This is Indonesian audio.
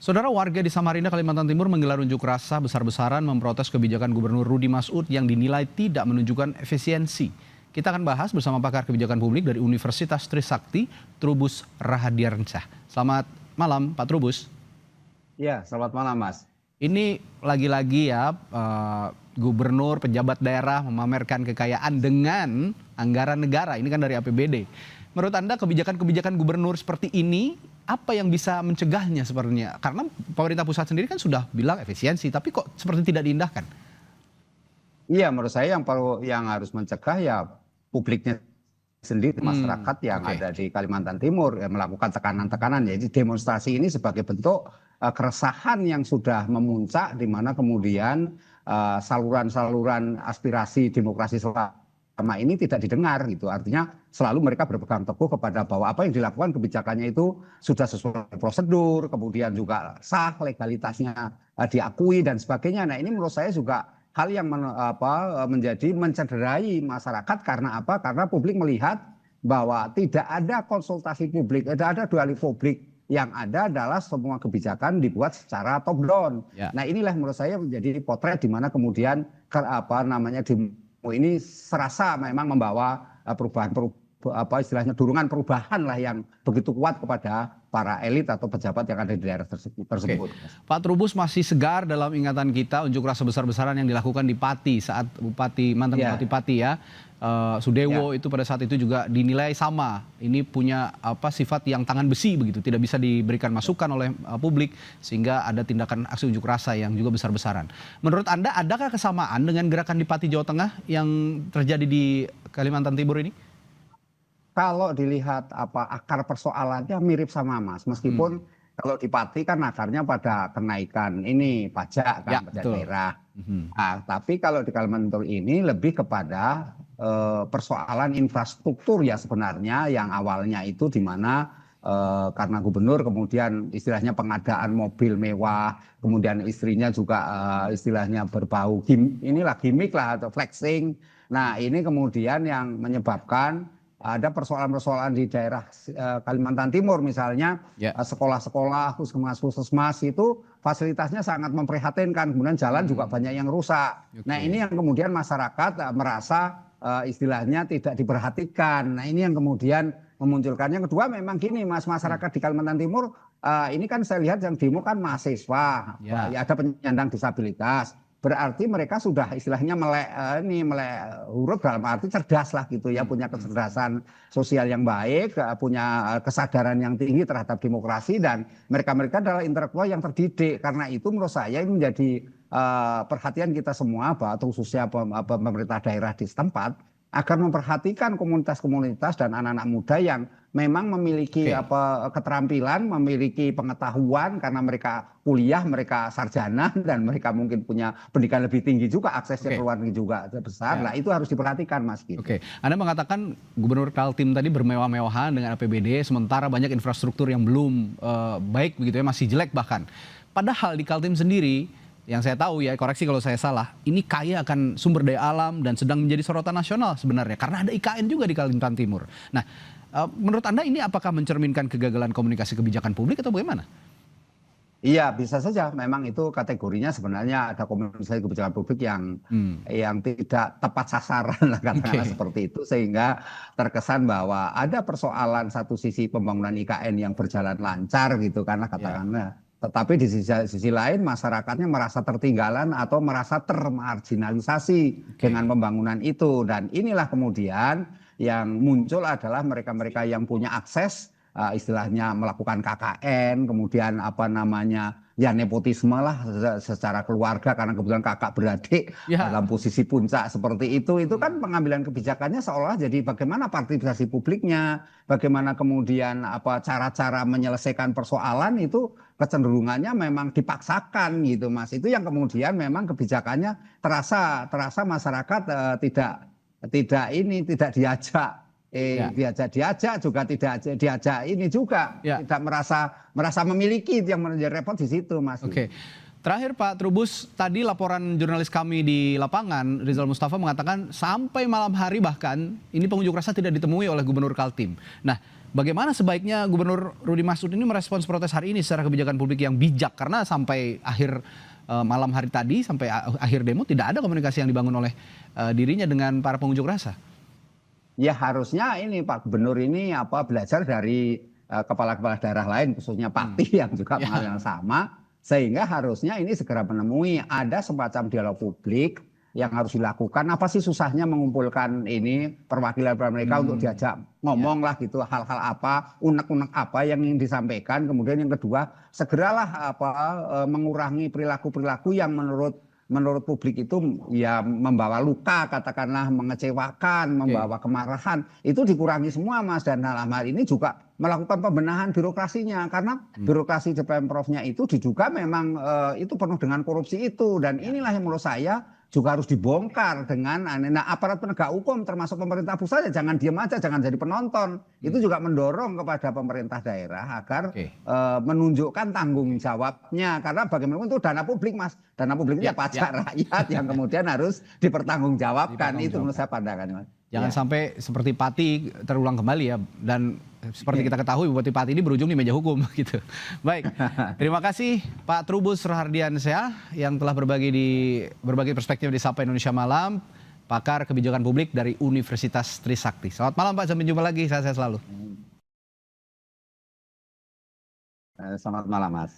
Saudara, warga di Samarinda, Kalimantan Timur menggelar unjuk rasa besar-besaran memprotes kebijakan Gubernur Rudi Masud yang dinilai tidak menunjukkan efisiensi. Kita akan bahas bersama pakar kebijakan publik dari Universitas Trisakti, Trubus Rahadiansyah. Selamat malam, Pak Trubus. Ya, selamat malam, Mas. Ini lagi-lagi ya, gubernur, pejabat daerah memamerkan kekayaan dengan anggaran negara. Ini kan dari APBD. Menurut Anda kebijakan-kebijakan gubernur seperti ini, apa yang bisa mencegahnya sebenarnya? Karena pemerintah pusat sendiri kan sudah bilang efisiensi, tapi kok seperti tidak diindahkan? Iya, menurut saya yang harus mencegah ya publiknya sendiri, masyarakat yang ada di Kalimantan Timur ya, melakukan tekanan-tekanan. Jadi demonstrasi ini sebagai bentuk keresahan yang sudah memuncak, di mana kemudian saluran-saluran aspirasi demokrasi selama ini tidak didengar gitu. Artinya selalu mereka berpegang teguh kepada bahwa apa yang dilakukan kebijakannya itu sudah sesuai prosedur, kemudian juga sah, legalitasnya diakui dan sebagainya. Nah, ini menurut saya juga hal yang menjadi mencederai masyarakat. Karena apa? Karena publik melihat bahwa tidak ada konsultasi publik, tidak ada dualisme publik. Yang ada adalah semua kebijakan dibuat secara top down. Ya. Nah, inilah menurut saya menjadi potret di mana kemudian demo ini serasa memang membawa istilahnya dorongan perubahan lah yang begitu kuat kepada para elit atau pejabat yang ada di daerah tersebut. Pak Trubus, masih segar dalam ingatan kita unjuk rasa besar-besaran yang dilakukan di Pati saat mantan Bupati Pati ya, Sudewo itu pada saat itu juga dinilai sama. Ini punya sifat yang tangan besi begitu, tidak bisa diberikan masukan oleh publik sehingga ada tindakan aksi unjuk rasa yang juga besar-besaran. Menurut Anda adakah kesamaan dengan gerakan di Pati Jawa Tengah yang terjadi di Kalimantan Timur ini? Kalau dilihat akar persoalannya mirip sama, Mas, meskipun kalau di Pati kan akarnya pada kenaikan ini pajak kan, pajak daerah. Nah, tapi kalau di Kalimantan Timur ini lebih kepada persoalan infrastruktur ya sebenarnya, yang awalnya itu di mana karena gubernur kemudian istilahnya pengadaan mobil mewah, kemudian istrinya juga istilahnya berbau gimmick lah atau flexing. Nah, ini kemudian yang menyebabkan ada persoalan-persoalan di daerah Kalimantan Timur, misalnya sekolah-sekolah, puskesmas itu fasilitasnya sangat memprihatinkan, kemudian jalan juga banyak yang rusak. Nah, ini yang kemudian masyarakat merasa istilahnya tidak diperhatikan. Nah, ini yang kemudian memunculkan. Yang kedua memang gini, Mas, masyarakat di Kalimantan Timur ini kan saya lihat yang demo kan mahasiswa, ada penyandang disabilitas. Berarti mereka sudah istilahnya melek huruf dalam arti cerdas lah gitu ya, punya kecerdasan sosial yang baik, punya kesadaran yang tinggi terhadap demokrasi, dan mereka adalah intelektual yang terdidik. Karena itu menurut saya ini menjadi perhatian kita semua, khususnya pemerintah daerah di setempat, agar memperhatikan komunitas-komunitas dan anak-anak muda yang memang memiliki keterampilan, memiliki pengetahuan karena mereka kuliah, mereka sarjana, dan mereka mungkin punya pendidikan lebih tinggi juga, aksesnya ke luar negeri juga besar. Nah, itu harus diperhatikan, Mas. Gitu. Anda mengatakan Gubernur Kaltim tadi bermewah-mewahan dengan APBD, sementara banyak infrastruktur yang belum baik begitu ya, masih jelek bahkan. Padahal di Kaltim sendiri, yang saya tahu ya, koreksi kalau saya salah, ini kaya akan sumber daya alam dan sedang menjadi sorotan nasional sebenarnya karena ada IKN juga di Kalimantan Timur. Nah, menurut Anda ini apakah mencerminkan kegagalan komunikasi kebijakan publik atau bagaimana? Iya, bisa saja. Memang itu kategorinya sebenarnya ada komunikasi kebijakan publik yang tidak tepat sasaran lah, katakanlah seperti itu, sehingga terkesan bahwa ada persoalan satu sisi pembangunan IKN yang berjalan lancar gitu karena katakanlah. Tetapi di sisi lain masyarakatnya merasa tertinggalan atau merasa termarginalisasi dengan pembangunan itu. Dan inilah kemudian yang muncul adalah mereka-mereka yang punya akses, istilahnya melakukan KKN, kemudian nepotisme lah secara keluarga karena kebetulan kakak beradik dalam posisi puncak seperti itu kan pengambilan kebijakannya seolah jadi bagaimana partisipasi publiknya, bagaimana kemudian cara-cara menyelesaikan persoalan itu kecenderungannya memang dipaksakan gitu, Mas. Itu yang kemudian memang kebijakannya terasa masyarakat tidak diajak. Diajak juga tidak diajak ini juga, tidak merasa memiliki, itu yang menjadi repot di situ, Mas. Terakhir Pak Trubus, tadi laporan jurnalis kami di lapangan, Rizal Mustafa mengatakan sampai malam hari bahkan ini pengunjuk rasa tidak ditemui oleh Gubernur Kaltim. Nah, bagaimana sebaiknya Gubernur Rudi Marsudi ini merespons protes hari ini secara kebijakan publik yang bijak? Karena sampai akhir malam hari tadi, sampai akhir demo tidak ada komunikasi yang dibangun oleh dirinya dengan para pengunjuk rasa. Ya harusnya ini Pak Gubernur ini belajar dari kepala-kepala daerah lain, khususnya Pati yang juga mengalami yang sama, sehingga harusnya ini segera menemui ada semacam dialog publik yang harus dilakukan. Apa sih susahnya mengumpulkan ini perwakilan mereka untuk diajak ngomong lah gitu, hal-hal apa, unek-unek apa yang ingin disampaikan. Kemudian yang kedua, segeralah mengurangi perilaku-perilaku yang menurut publik itu ya membawa luka, katakanlah mengecewakan, membawa kemarahan. Itu dikurangi semua Mas, dan dalam hal ini juga melakukan pembenahan birokrasinya, karena birokrasi di Pemprovnya itu diduga memang itu penuh dengan korupsi itu, dan inilah yang menurut saya juga harus dibongkar dengan aparat penegak hukum termasuk pemerintah pusat ya jangan diam aja, jangan jadi penonton. Itu juga mendorong kepada pemerintah daerah agar menunjukkan tanggung jawabnya, karena bagaimanapun itu dana publik Mas, dana publiknya pajak rakyat yang kemudian harus dipertanggungjawabkan. Itu menurut saya pandangan Mas. Jangan sampai seperti Pati terulang kembali ya, dan seperti kita ketahui Bupati Pati ini berujung di meja hukum gitu. Baik, terima kasih Pak Trubus Rahardiansyah yang telah berbagi perspektif di Sapa Indonesia Malam, pakar kebijakan publik dari Universitas Trisakti. Selamat malam Pak, sampai jumpa lagi, sehat-sehat selalu. Selamat malam Mas.